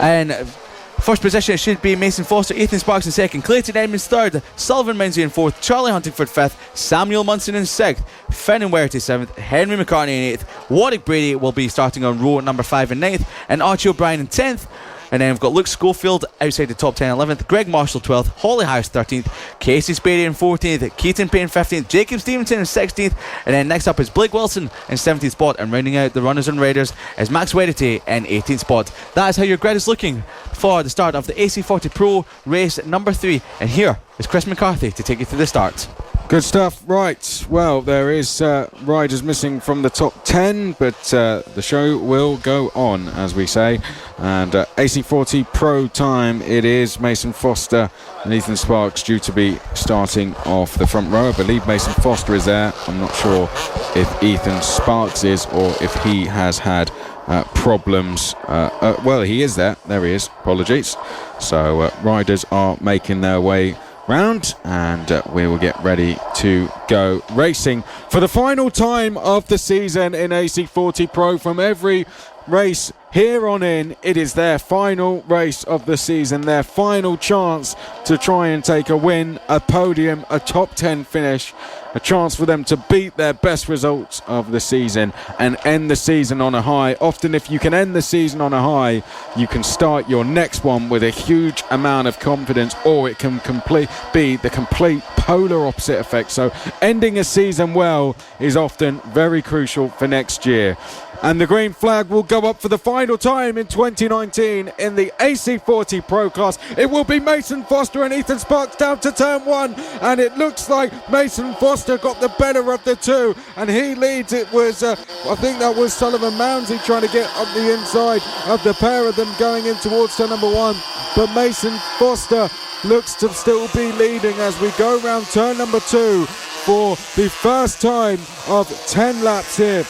And first position, it should be Mason Foster, Ethan Sparks in second, Clayton Edmonds third, Sullivan Menzies in fourth, Charlie Huntingford fifth, Samuel Munson in sixth, Finn and Werty seventh, Henry McCarthy in eighth, Warwick Brady will be starting on row number 5 and ninth, and Archie O'Brien in 10th. And then we've got Luke Schofield outside the top 10 11th, Greg Marshall 12th, Holly House 13th, Casey Spady in 14th, Keaton Payne 15th, Jacob Stevenson in 16th, and then next up is Blake Wilson in 17th spot, and rounding out the runners and raiders is Max Wedity in 18th spot. That is how your grid is looking for the start of the AC40 Pro race number 3. And here is Chris McCarthy to take you through the start. Good stuff. Right, well, there is riders missing from the top 10, but the show will go on, as we say. And AC40 Pro time it is. Mason Foster and Ethan Sparks due to be starting off the front row. I believe Mason Foster is there. I'm not sure if Ethan Sparks is, or if he has had problems. Well, he is there. There he is. Apologies. So riders are making their way round, and we will get ready to go racing for the final time of the season in AC40 Pro. From every race here on in, it is their final race of the season, their final chance to try and take a win, a podium, a top 10 finish, a chance for them to beat their best results of the season and end the season on a high. Often if you can end the season on a high, you can start your next one with a huge amount of confidence, or it can be the complete polar opposite effect. So ending a season well is often very crucial for next year. And the green flag will go up for the final time in 2019 in the AC40 Pro class. It will be Mason Foster and Ethan Sparks down to turn 1, and it looks like Mason Foster got the better of the two, and he leads. It was I think that was Sullivan Mounsey trying to get up the inside of the pair of them going in towards turn number 1, but Mason Foster looks to still be leading as we go round turn number 2 for the first time of 10 laps here.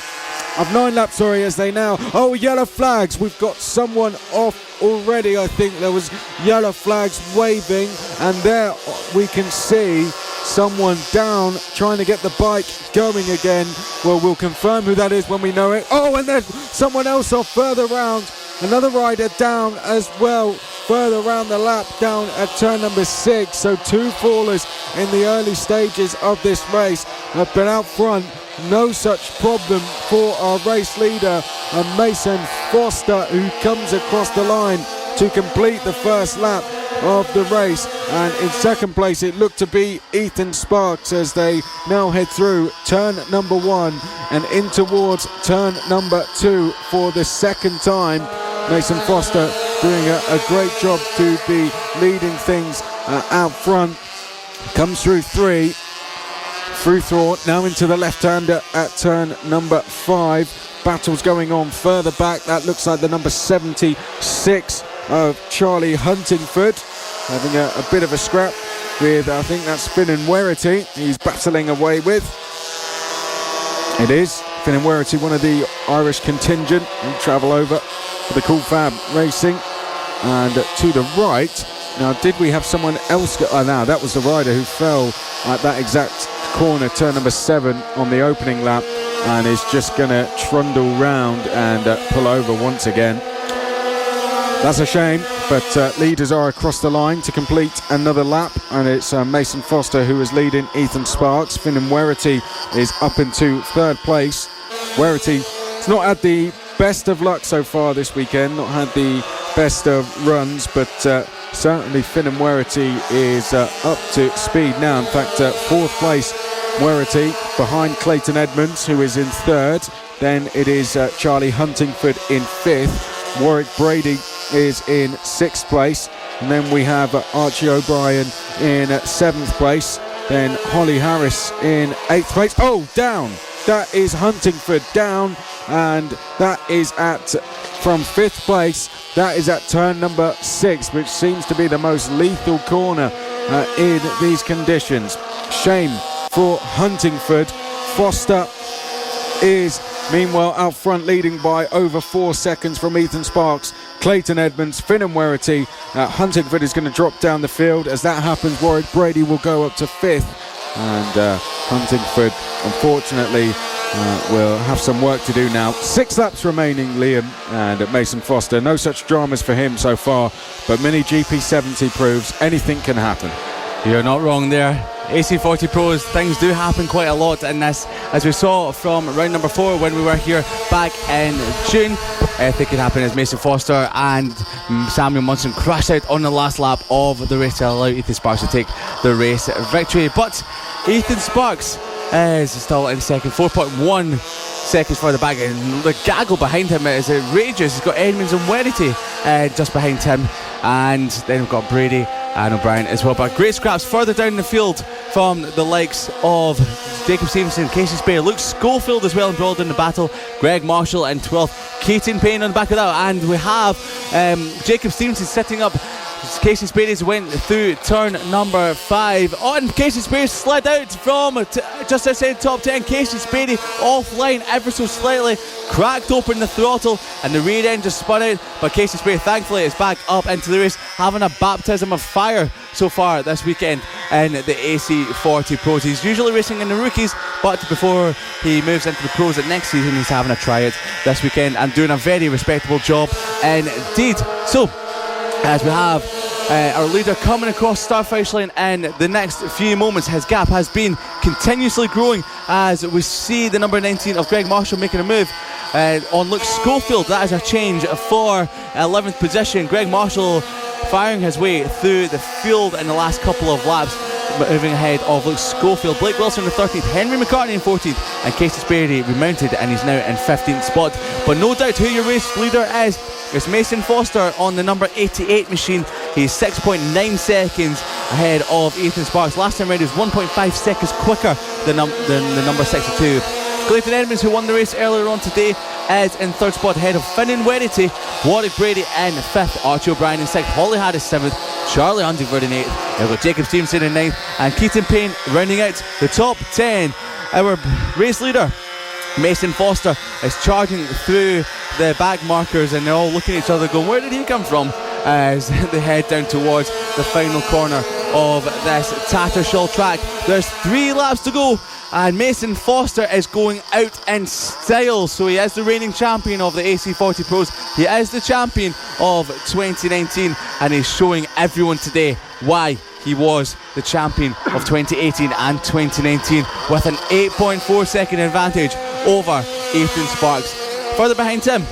Of 9 laps, sorry, as they now... Oh, yellow flags. We've got someone off already. I think there was yellow flags waving, and there we can see someone down trying to get the bike going again. Well, we'll confirm who that is when we know it. Oh, and then someone else off further round. Another rider down as well, further around the lap, down at turn number 6. So 2 fallers in the early stages of this race have been out front. No such problem for our race leader, Mason Foster, who comes across the line to complete the first lap of the race. And in second place it looked to be Ethan Sparks as they now head through turn number 1 and in towards turn number 2 for the second time. Mason Foster doing a great job to be leading things out front. Comes through 3. Through Thorn, now into the left-hander at turn number 5. Battles going on further back. That looks like the number 76 of Charlie Huntingford, having a bit of a scrap with, I think that's Finn and Werity he's battling away with. It is Finn and Werity, one of the Irish contingent who travel over for the cool FAB-Racing. And to the right, now did we have someone else now that was the rider who fell at that exact corner, turn number 7 on the opening lap, and is just going to trundle round and pull over once again. That's a shame, but leaders are across the line to complete another lap, and it's Mason Foster who is leading Ethan Sparks. Finn and Werity is up into 3rd place. Werity has not had the best of luck so far this weekend, not had the best of runs, but certainly Finn and Werity is up to speed now. In fact, 4th place Werity behind Clayton Edmonds, who is in 3rd. Then it is Charlie Huntingford in 5th. Warwick Brady is in 6th place. And then we have Archie O'Brien in 7th place. Then Holly Harris in 8th place. Oh, down. That is Huntingford down. And that is from 5th place. That is at turn number 6, which seems to be the most lethal corner in these conditions. Shame for Huntingford. Foster is meanwhile out front, leading by over 4 seconds from Ethan Sparks, Clayton Edmonds, Finn and Werity. Huntingford is going to drop down the field. As that happens, Warwick Brady will go up to 5th, and Huntingford unfortunately will have some work to do now. 6 laps remaining, Liam, and Mason Foster. No such dramas for him so far, but Mini GP70 proves anything can happen. You're not wrong there. AC40 Pros, things do happen quite a lot in this, as we saw from round number 4 when we were here back in June. I think it happened as Mason Foster and Samuel Munson crashed out on the last lap of the race to allow Ethan Sparks to take the race victory. But Ethan Sparks is still in second, 4.1 seconds further back, and the gaggle behind him is outrageous. He's got Edmonds and Werity just behind him, and then we've got Brady and O'Brien as well. But great scraps further down the field from the likes of Jacob Stevenson, Casey Spare, Luke Schofield as well embroiled in the battle, Greg Marshall in 12th, Keaton Payne on the back of that, and we have Jacob Stevenson setting up. Casey Spades went through turn number 5. And Casey Spades slid out from just outside top 10. Casey Spades offline ever so slightly, cracked open the throttle, and the rear end just spun out. But Casey Spades thankfully is back up into the race, having a baptism of fire so far this weekend in the AC40 Pros. He's usually racing in the rookies, but before he moves into the pros at next season, he's having a tryout this weekend and doing a very respectable job indeed. So, as we have our leader coming across start finish line in the next few moments, his gap has been continuously growing as we see the number 19 of Greg Marshall making a move on Luke Schofield. That is a change for 11th position. Greg Marshall firing his way through the field in the last couple of laps, moving ahead of Luke Schofield. Blake Wilson in the 13th, Henry McCarthy in 14th, and Casey Sparey remounted, and he's now in 15th spot. But no doubt who your race leader is. It's Mason Foster on the number 88 machine. He's 6.9 seconds ahead of Ethan Sparks. Last time round he was 1.5 seconds quicker than the number 62. Clayton Edmonds, who won the race earlier on today, is in 3rd spot ahead of Finnan Werity, Warwick Brady in 5th, Archie O'Brien in 6th, Holly Harris 7th, Charlie Huntingford in 8th, we've got Jacob Stevenson in 9th, and Keaton Payne rounding out the top 10. Our race leader, Mason Foster, is charging through the back markers, and they're all looking at each other going, where did he come from? As they head down towards the final corner of this Tattershall track. There's 3 laps to go, and Mason Foster is going out in style. So he is the reigning champion of the AC40 Pros. He is the champion of 2019, and he's showing everyone today why he was the champion of 2018 and 2019 with an 8.4 second advantage over Ethan Sparks. Further behind him,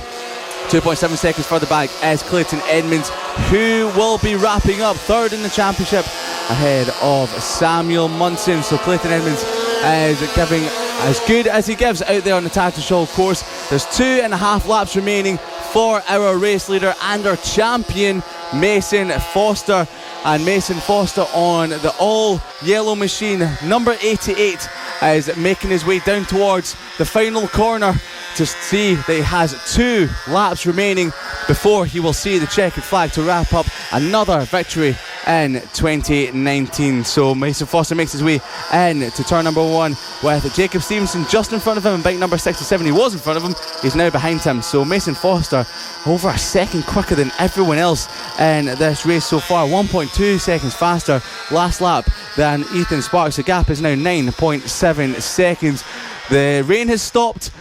2.7 seconds further back, is Clayton Edmonds, who will be wrapping up 3rd in the championship ahead of Samuel Munson. So Clayton Edmonds is giving as good as he gives out there on the Tattershall course. There's 2.5 laps remaining for our race leader and our champion, Mason Foster. And Mason Foster on the all yellow machine, number 88, is making his way down towards the final corner to see that he has 2 laps remaining before he will see the checkered flag to wrap up another victory in 2019. So Mason Foster makes his way in to turn number 1 with Jacob Stevenson just in front of him, and bike number 67, he was in front of him, he's now behind him. So Mason Foster over a second quicker than everyone else in this race so far, 1.2 seconds faster last lap than Ethan Sparks. The gap is now 9.7 seconds. The rain has stopped,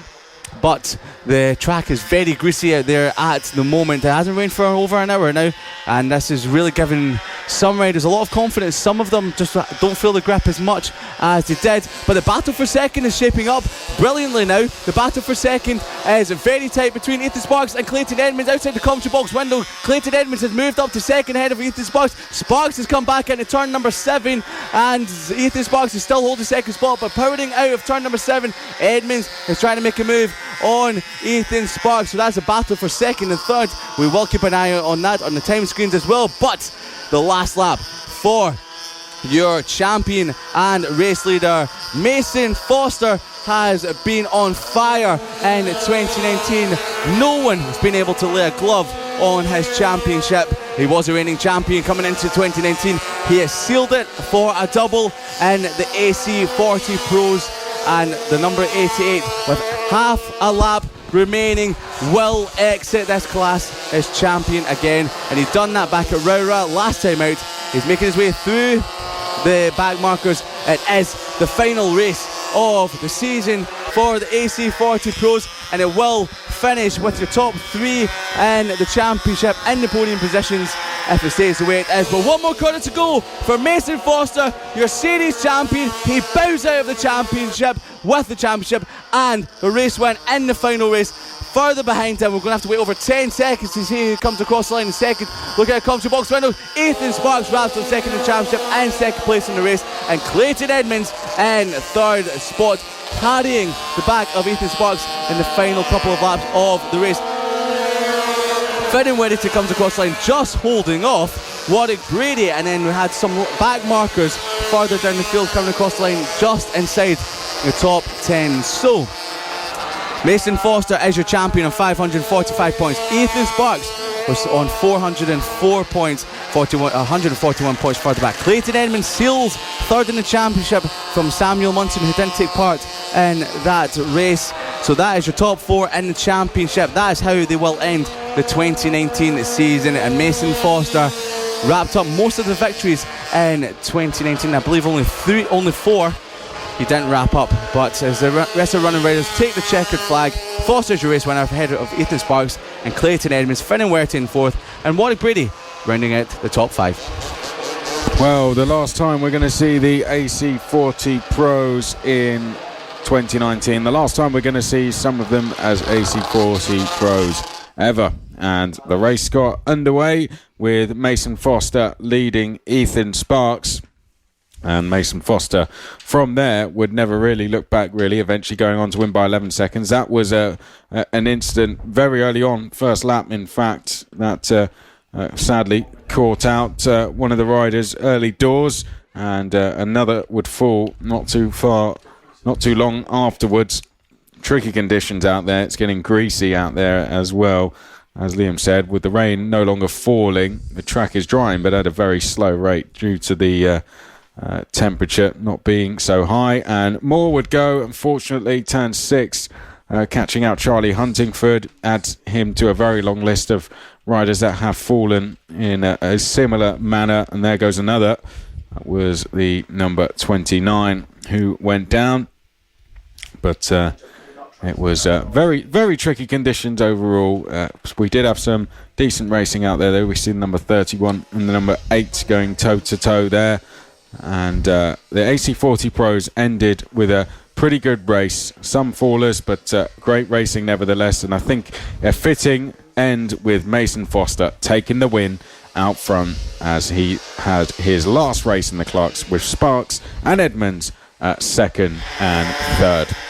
but the track is very greasy out there at the moment. It hasn't rained for over an hour now, and this is really giving some riders a lot of confidence. Some of them just don't feel the grip as much as they did, but the battle for second is shaping up brilliantly now. The battle for second is very tight between Ethan Sparks and Clayton Edmonds outside the commentary box window. Clayton Edmonds has moved up to second ahead of Ethan Sparks. Sparks has come back into turn number 7, and Ethan Sparks is still holding second spot, but powering out of turn number 7, Edmonds is trying to make a move on Ethan Sparks. So that's a battle for second and third. We will keep an eye on that on the time screens as well. But the last lap for your champion and race leader, Mason Foster, has been on fire in 2019. No one has been able to lay a glove on his championship. He was a reigning champion coming into 2019. He has sealed it for a double in the AC40 Pros, and the number 88 with half a lap remaining will exit this class as champion again, and he's done that back at Rowra last time out. He's making his way through the back markers. It is the final race of the season for the AC40 Pros, and it will finish with your top 3 in the championship in the podium positions if it stays the way it is. But one more corner to go for Mason Foster, your series champion. He bows out of the championship with the championship and the race win in the final race. Further behind him, we're going to have to wait over 10 seconds to see who comes across the line in second. Look at it, comes to box window. Ethan Sparks wraps up second in the championship and second place in the race, and Clayton Edmonds in third spot, carrying the back of Ethan Sparks in the final couple of laps of the race. Finn Wedderty comes across the line, just holding off Warwick Brady, and then we had some back markers further down the field coming across the line just inside the top 10. So Mason Foster is your champion on 545 points. Ethan Sparks was on 404 points, 141 points further back. Clayton Edmonds seals third in the championship from Samuel Munson, who didn't take part in that race. So that is your top 4 in the championship. That is how they will end the 2019 season, and Mason Foster wrapped up most of the victories in 2019. I believe only 4 he didn't wrap up, but as the rest of the running riders take the checkered flag, Foster's your race winner ahead of Ethan Sparks and Clayton Edmonds, Finn Wedderty in 4th, and Warwick Brady rounding out the top 5. Well, the last time we're going to see the AC40 Pros in 2019, the last time we're going to see some of them as AC40 Pros ever. And the race got underway with Mason Foster leading Ethan Sparks. And Mason Foster from there would never really look back, really, eventually going on to win by 11 seconds. That was an incident very early on, first lap in fact, that sadly caught out one of the riders early doors, and another would fall not too long afterwards. Tricky conditions out there. It's getting greasy out there as well, as Liam said, with the rain no longer falling. The track is drying but at a very slow rate due to the temperature not being so high. And Moore would go, unfortunately, turn 6, catching out Charlie Huntingford, adds him to a very long list of riders that have fallen in a similar manner. And there goes another. That was the number 29 who went down. But it was very, very tricky conditions overall. We did have some decent racing out there, though. We see the number 31 and the number 8 going toe-to-toe there. And the AC40 Pros ended with a pretty good race. Some fallers, but great racing nevertheless. And I think a fitting end with Mason Foster taking the win out front, as he had his last race in the Clarks with Sparks and Edmonds at 2nd and 3rd.